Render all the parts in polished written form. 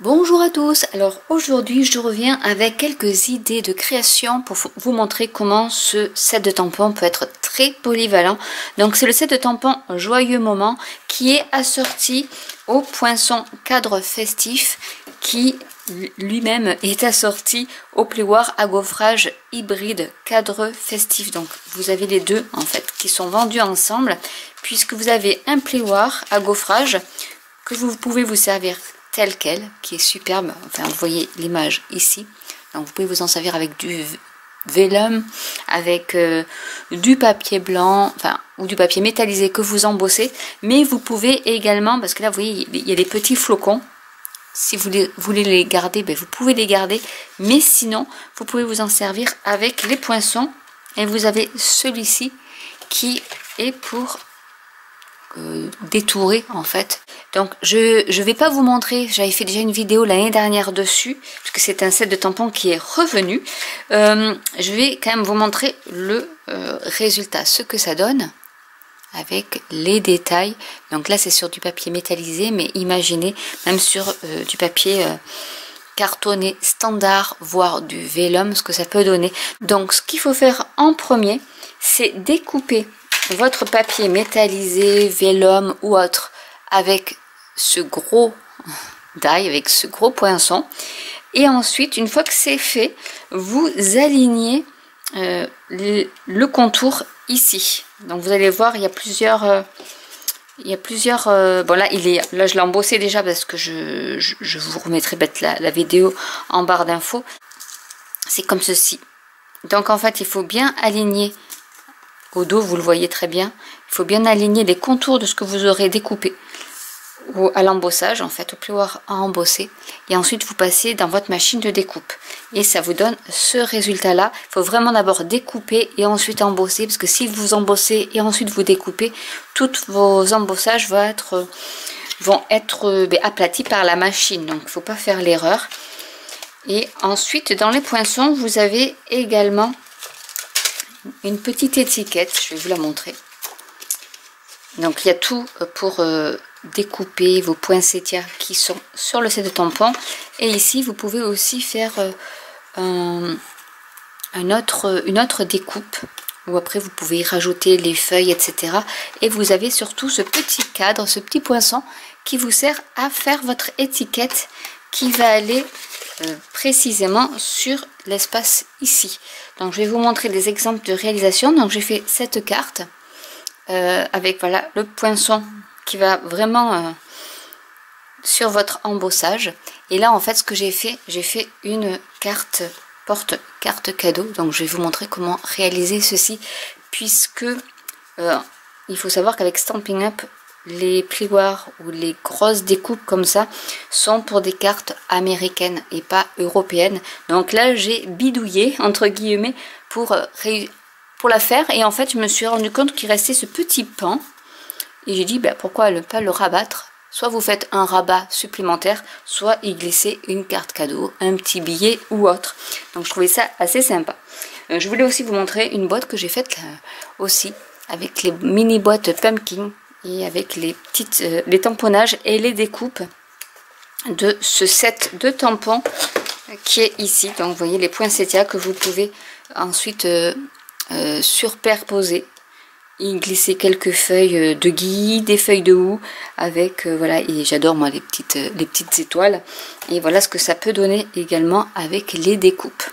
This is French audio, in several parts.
Bonjour à tous, alors aujourd'hui je reviens avec quelques idées de création pour vous montrer comment ce set de tampons peut être très polyvalent. Donc c'est le set de tampons Joyeux Moment qui est assorti au poinçon cadre festif qui lui-même est assorti au plioir à gaufrage hybride cadre festif. Donc vous avez les deux en fait qui sont vendus ensemble puisque vous avez un plioir à gaufrage que vous pouvez vous servir tel quel, qui est superbe. Enfin, vous voyez l'image ici. Donc, vous pouvez vous en servir avec du vélum, avec du papier blanc, enfin, ou du papier métallisé que vous embossez. Mais vous pouvez également, parce que là, vous voyez, il y a des petits flocons. Si vous voulez les garder, ben, vous pouvez les garder. Mais sinon, vous pouvez vous en servir avec les poinçons. Et vous avez celui-ci qui est pour détourer en fait. Donc je vais pas vous montrer, j'avais fait déjà une vidéo l'année dernière dessus parce que c'est un set de tampons qui est revenu. Je vais quand même vous montrer le résultat, ce que ça donne avec les détails. Donc là c'est sur du papier métallisé, mais imaginez même sur du papier cartonné standard, voire du vélum, ce que ça peut donner. Donc ce qu'il faut faire en premier, c'est découper votre papier métallisé, vélum ou autre avec ce gros die, avec ce gros poinçon. Et ensuite, une fois que c'est fait, vous alignez le contour ici. Donc vous allez voir, il y a plusieurs... bon là, là je l'ai embossé déjà parce que je vous remettrai la vidéo en barre d'infos. C'est comme ceci. Donc en fait, il faut bien aligner au dos, vous le voyez très bien. Il faut bien aligner les contours de ce que vous aurez découpé à l'embossage, en fait, au plioir à embosser. Et ensuite, vous passez dans votre machine de découpe. Et ça vous donne ce résultat-là. Il faut vraiment d'abord découper et ensuite embosser. Parce que si vous embossez et ensuite vous découpez, tous vos embossages vont être aplatis par la machine. Donc, il ne faut pas faire l'erreur. Et ensuite, dans les poinçons, vous avez également une petite étiquette, je vais vous la montrer. Donc il y a tout pour découper vos poinsettias qui sont sur le set de tampons. Et ici vous pouvez aussi faire une autre découpe où après vous pouvez y rajouter les feuilles, etc. Et vous avez surtout ce petit cadre, ce petit poinçon qui vous sert à faire votre étiquette qui va aller précisément sur l'espace ici. Donc je vais vous montrer des exemples de réalisation. Donc j'ai fait cette carte avec voilà le poinçon qui va vraiment sur votre embossage. Et là en fait ce que j'ai fait une carte porte-carte cadeau. Donc je vais vous montrer comment réaliser ceci puisque il faut savoir qu'avec Stampin' Up, les plioirs ou les grosses découpes comme ça sont pour des cartes américaines et pas européennes. Donc là j'ai bidouillé entre guillemets pour la faire et en fait je me suis rendu compte qu'il restait ce petit pan et j'ai dit pourquoi ne pas le rabattre. Soit vous faites un rabat supplémentaire, soit y glisser une carte cadeau, un petit billet ou autre. Donc je trouvais ça assez sympa. Je voulais aussi vous montrer une boîte que j'ai faite aussi avec les mini boîtes pumpkin et avec les tamponnages et les découpes de ce set de tampons qui est ici. Donc vous voyez les poinsettias que vous pouvez ensuite superposer, y glisser quelques feuilles de gui, des feuilles de houx avec voilà, et j'adore moi les petites étoiles. Et voilà ce que ça peut donner également avec les découpes.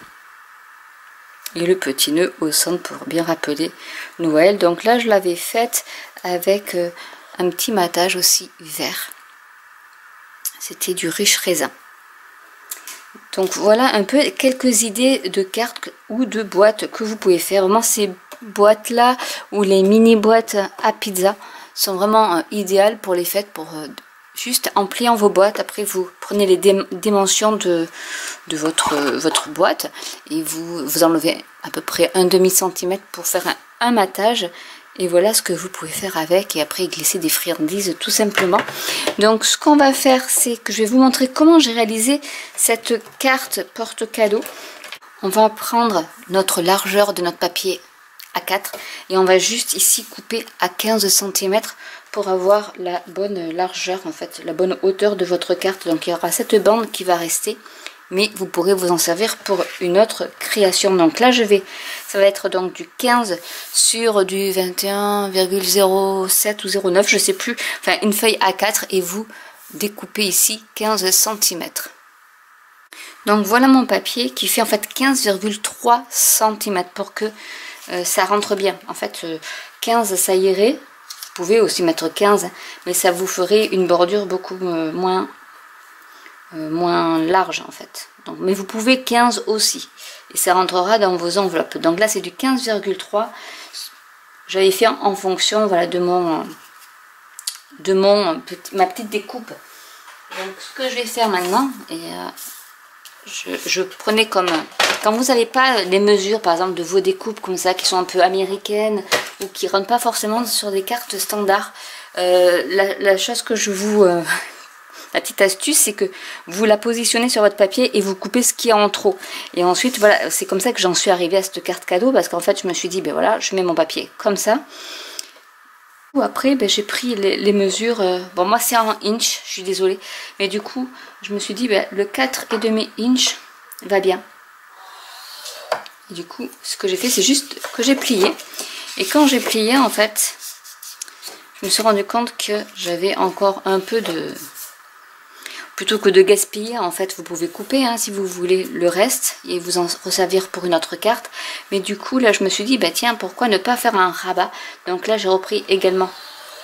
Et le petit nœud au centre pour bien rappeler Noël. Donc là je l'avais faite avec un petit matage aussi vert. C'était du riche raisin. Donc voilà un peu quelques idées de cartes ou de boîtes que vous pouvez faire. Vraiment ces boîtes là ou les mini boîtes à pizza sont vraiment idéales pour les fêtes, pour juste en pliant vos boîtes. Après vous prenez les dimensions de votre boîte et vous enlevez à peu près un demi-centimètre pour faire un matage. Et voilà ce que vous pouvez faire avec et après glisser des friandises tout simplement. Donc ce qu'on va faire, c'est que je vais vous montrer comment j'ai réalisé cette carte porte-cadeau. On va prendre notre largeur de notre papier A4 et on va juste ici couper à 15 cm pour avoir la bonne largeur, en fait, la bonne hauteur de votre carte. Donc il y aura cette bande qui va rester, mais vous pourrez vous en servir pour une autre création. Donc là ça va être donc du 15 sur du 21,07 ou 0,9, je sais plus, enfin une feuille A4, et vous découpez ici 15 cm. Donc voilà mon papier qui fait en fait 15,3 cm pour que ça rentre bien. En fait 15 ça irait, vous pouvez aussi mettre 15, mais ça vous ferait une bordure beaucoup moins large en fait. Donc, mais vous pouvez 15 aussi, et ça rentrera dans vos enveloppes. Donc là c'est du 15,3. J'avais fait en fonction, voilà, de ma petite découpe. Donc ce que je vais faire maintenant, et je prenais comme, quand vous n'avez pas les mesures par exemple de vos découpes comme ça, qui sont un peu américaines ou qui ne rentrent pas forcément sur des cartes standards, la chose que je vous... la petite astuce, c'est que vous la positionnez sur votre papier et vous coupez ce qui est en trop. Et ensuite, voilà, c'est comme ça que j'en suis arrivée à cette carte cadeau, parce qu'en fait, je me suis dit, ben voilà, je mets mon papier comme ça. Après, ben, j'ai pris les mesures. Bon, moi, c'est en inch, je suis désolée. Mais du coup, je me suis dit, ben, le 4,5 inch va bien. Et du coup, ce que j'ai fait, c'est juste que j'ai plié. Et quand j'ai plié, en fait, je me suis rendu compte que j'avais encore un peu de... Plutôt que de gaspiller, en fait, vous pouvez couper hein, si vous voulez le reste et vous en resservir pour une autre carte. Mais du coup, là, je me suis dit, bah tiens, pourquoi ne pas faire un rabat? Donc là, j'ai repris également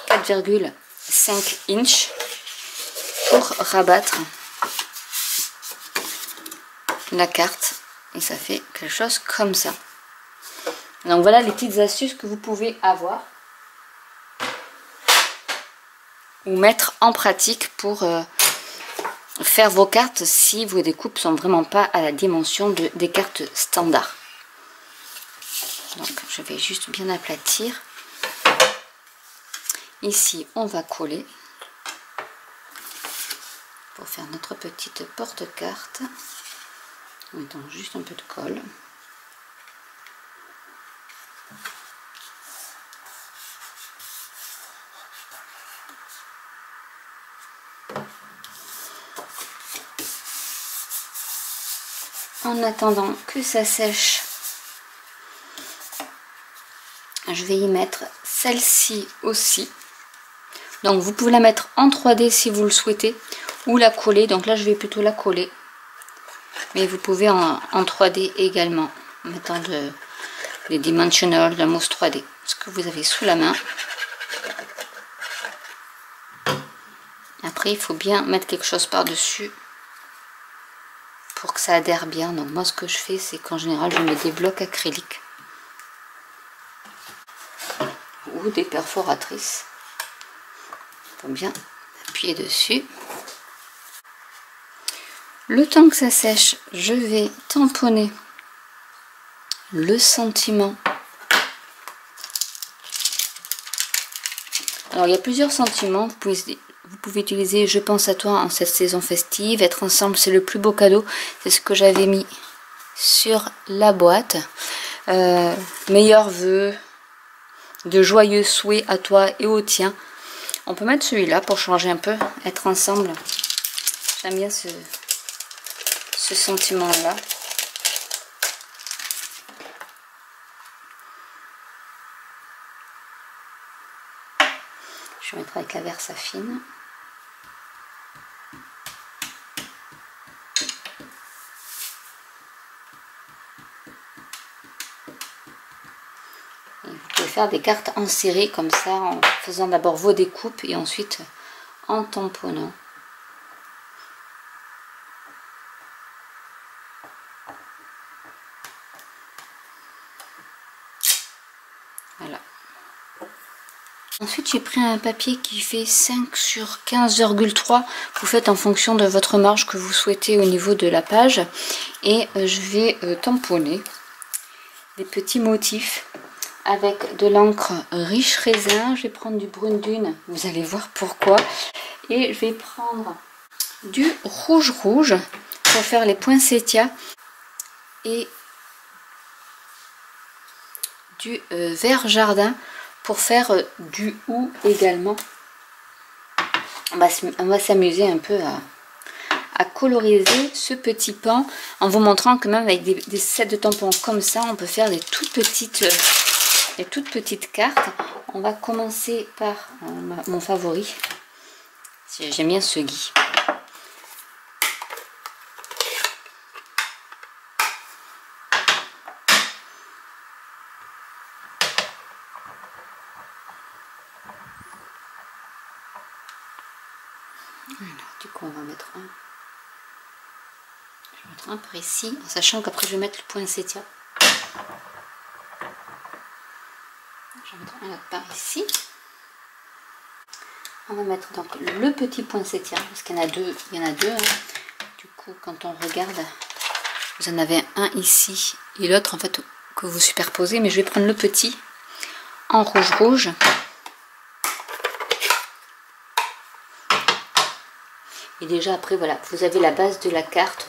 4,5 inch pour rabattre la carte. Et ça fait quelque chose comme ça. Donc voilà les petites astuces que vous pouvez avoir ou mettre en pratique pour... faire vos cartes si vos découpes sont vraiment pas à la dimension des cartes standards. Donc je vais juste bien aplatir. Ici on va coller pour faire notre petite porte-carte. En mettant juste un peu de colle. En attendant que ça sèche, je vais y mettre celle-ci aussi. Donc vous pouvez la mettre en 3D si vous le souhaitez, ou la coller. Donc là je vais plutôt la coller, mais vous pouvez en 3D également, en mettant les dimensional, la mousse 3D, ce que vous avez sous la main. Après il faut bien mettre quelque chose par dessus pour que ça adhère bien. Donc moi ce que je fais, c'est qu'en général je mets des blocs acryliques ou des perforatrices pour bien appuyer dessus. Le temps que ça sèche, je vais tamponner le sentiment. Alors il y a plusieurs sentiments. Vous pouvez utiliser Je pense à toi en cette saison festive. Être ensemble, c'est le plus beau cadeau. C'est ce que j'avais mis sur la boîte. Meilleurs vœux, de joyeux souhaits à toi et au tien. On peut mettre celui-là pour changer un peu. Être ensemble. J'aime bien ce sentiment-là. Je vais mettre avec la Versafine. Et vous pouvez faire des cartes en série comme ça, en faisant d'abord vos découpes et ensuite en tamponnant. Voilà. Ensuite, j'ai pris un papier qui fait 5 sur 15,3. Vous faites en fonction de votre marge que vous souhaitez au niveau de la page. Et je vais tamponner des petits motifs avec de l'encre riche raisin. Je vais prendre du brune dune, vous allez voir pourquoi. Et je vais prendre du rouge pour faire les poinsettias. Et du vert jardin pour faire du hou également on va s'amuser un peu à coloriser ce petit pan en vous montrant que même avec des sets de tampons comme ça, on peut faire des toutes petites cartes. On va commencer par mon favori. J'aime bien ce Guy. Alors, du coup, on va mettre un. Je vais mettre un par ici, en sachant qu'après je vais mettre le poinsettia. Je vais mettre un autre par ici. On va mettre donc le petit poinsettia, parce qu'il y en a deux. Il y en a deux. Hein. Du coup, quand on regarde, vous en avez un ici et l'autre en fait que vous superposez. Mais je vais prendre le petit en rouge. Et déjà après, voilà, vous avez la base de la carte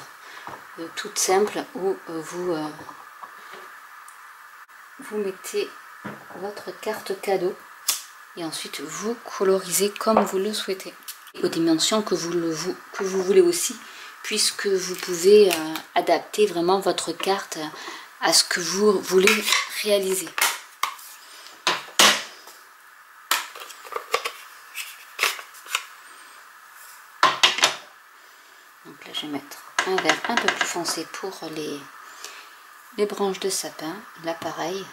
toute simple où vous mettez votre carte cadeau. Et ensuite, vous colorisez comme vous le souhaitez. Aux dimensions que vous voulez aussi, puisque vous pouvez adapter vraiment votre carte à ce que vous voulez réaliser. Donc là, je vais mettre un vert un peu plus foncé pour les branches de sapin. Là, pareil,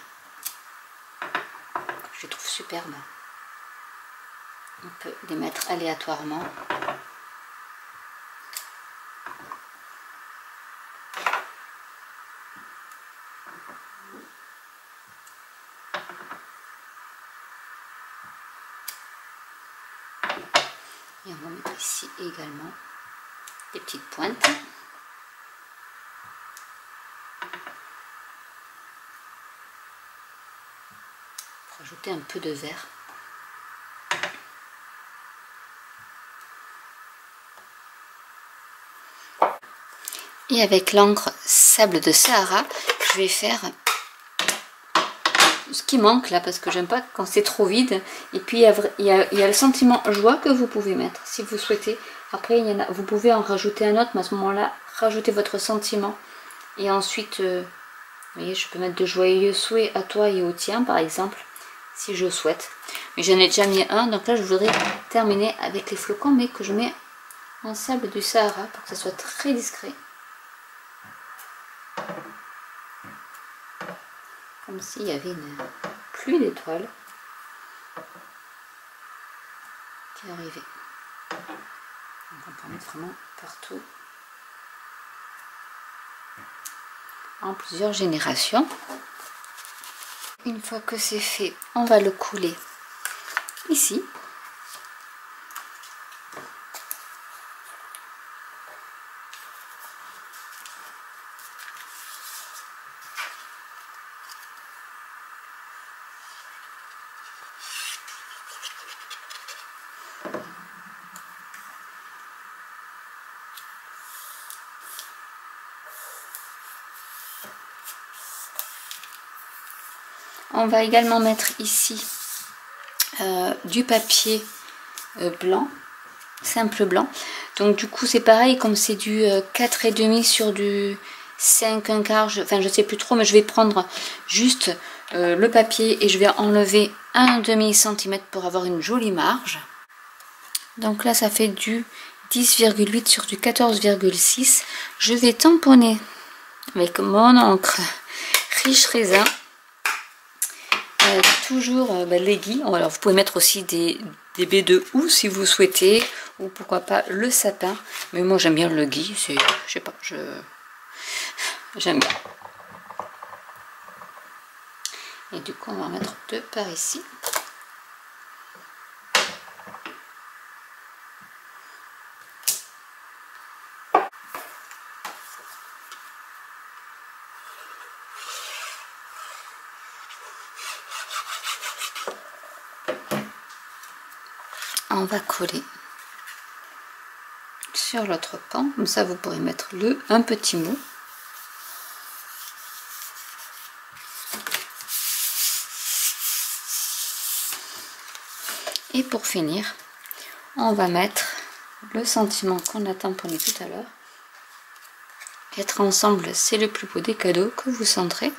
je les trouve superbes. On peut les mettre aléatoirement. Et on va mettre ici également des petites pointes. Pour rajouter un peu de vert. Et avec l'encre Sable de Sahara, je vais faire ce qui manque là, parce que j'aime pas quand c'est trop vide. Et puis il y a le sentiment joie que vous pouvez mettre si vous souhaitez. Après, vous pouvez en rajouter un autre, mais à ce moment-là, rajoutez votre sentiment. Et ensuite, vous voyez, je peux mettre de joyeux souhaits à toi et au tien, par exemple, si je souhaite. Mais j'en ai déjà mis un, donc là, je voudrais terminer avec les flocons, mais que je mets en Sable du Sahara pour que ça soit très discret. Comme s'il y avait une pluie d'étoiles qui arrivait. Donc on peut en mettre vraiment partout, en plusieurs générations. Une fois que c'est fait, on va le couler ici. On va également mettre ici du papier blanc, simple blanc. Donc du coup c'est pareil, comme c'est du 4,5 sur du 5, un quart, enfin je sais plus trop, mais je vais prendre juste le papier et je vais enlever un demi centimètre pour avoir une jolie marge. Donc là ça fait du 10,8 sur du 14,6. Je vais tamponner avec mon encre Riche Raisin. Toujours les Guy. Alors vous pouvez mettre aussi des baies de houx si vous souhaitez, ou pourquoi pas le sapin, mais moi j'aime bien le Guy, c'est, je sais pas, j'aime bien. Et du coup on va en mettre deux par ici. On va coller sur l'autre pan, comme ça vous pourrez mettre un petit mot. Et pour finir, on va mettre le sentiment qu'on a tamponné tout à l'heure. Être ensemble, c'est le plus beau des cadeaux que vous centrez.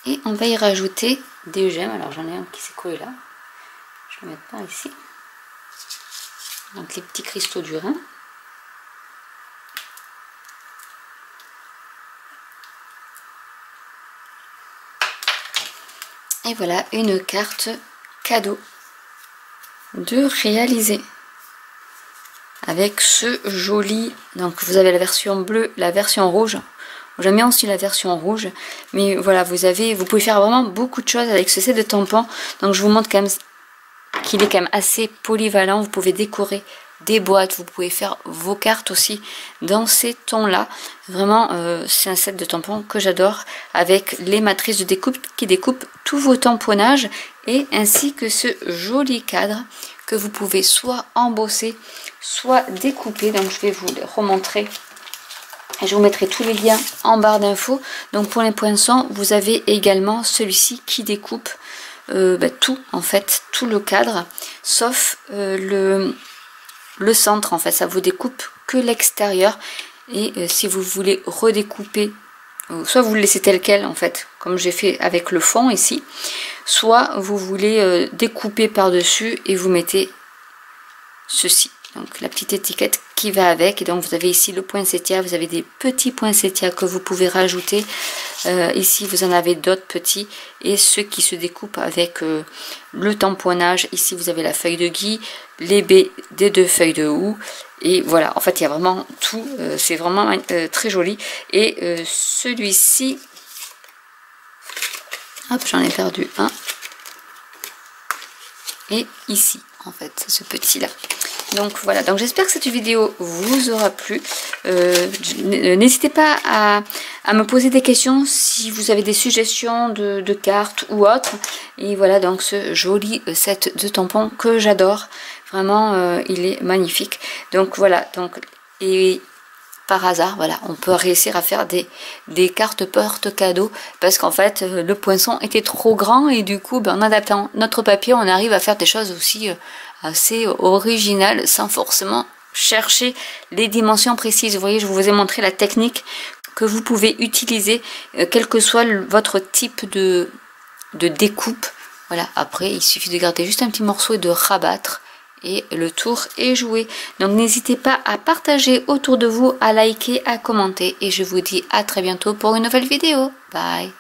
Et on va y rajouter des gemmes. Alors j'en ai un qui s'est collé là. Je vais le mettre par ici. Donc les petits cristaux du Rhin. Et voilà une carte cadeau de réaliser. Avec ce joli, donc vous avez la version bleue, la version rouge. J'aime bien aussi la version rouge, mais voilà, vous pouvez faire vraiment beaucoup de choses avec ce set de tampons. Donc je vous montre quand même qu'il est quand même assez polyvalent. Vous pouvez décorer des boîtes, vous pouvez faire vos cartes aussi dans ces tons là. Vraiment c'est un set de tampons que j'adore, avec les matrices de découpe qui découpent tous vos tamponnages, et ainsi que ce joli cadre que vous pouvez soit embosser, soit découper. Donc je vais vous les remontrer et je vous mettrai tous les liens en barre d'infos. Donc pour les poinçons, vous avez également celui-ci qui découpe tout, en fait, tout le cadre, sauf le centre. En fait, ça vous découpe que l'extérieur. Et si vous voulez redécouper, soit vous le laissez tel quel, en fait, comme j'ai fait avec le fond ici, soit vous voulez découper par dessus et vous mettez ceci, donc la petite étiquette qui va avec. Et donc vous avez ici le poinsettia, vous avez des petits poinsettias que vous pouvez rajouter. Ici vous en avez d'autres petits, et ceux qui se découpent avec le tamponnage. Ici vous avez la feuille de gui, les baies des 2 feuilles de houx, et voilà, en fait il y a vraiment tout. C'est vraiment très joli. Et celui-ci, hop, j'en ai perdu un, et ici en fait ce petit là. Donc voilà, donc j'espère que cette vidéo vous aura plu. N'hésitez pas à me poser des questions si vous avez des suggestions de cartes ou autres. Et voilà donc ce joli set de tampons que j'adore. Vraiment, il est magnifique. Donc voilà, donc, et par hasard, voilà, on peut réussir à faire des cartes porte-cadeaux, parce qu'en fait le poinçon était trop grand, et du coup en adaptant notre papier, on arrive à faire des choses aussi assez originales sans forcément chercher les dimensions précises. Vous voyez, je vous ai montré la technique que vous pouvez utiliser, quel que soit votre type de découpe. Voilà, après il suffit de garder juste un petit morceau et de rabattre, et le tour est joué. Donc n'hésitez pas à partager autour de vous, à liker, à commenter, et je vous dis à très bientôt pour une nouvelle vidéo. Bye.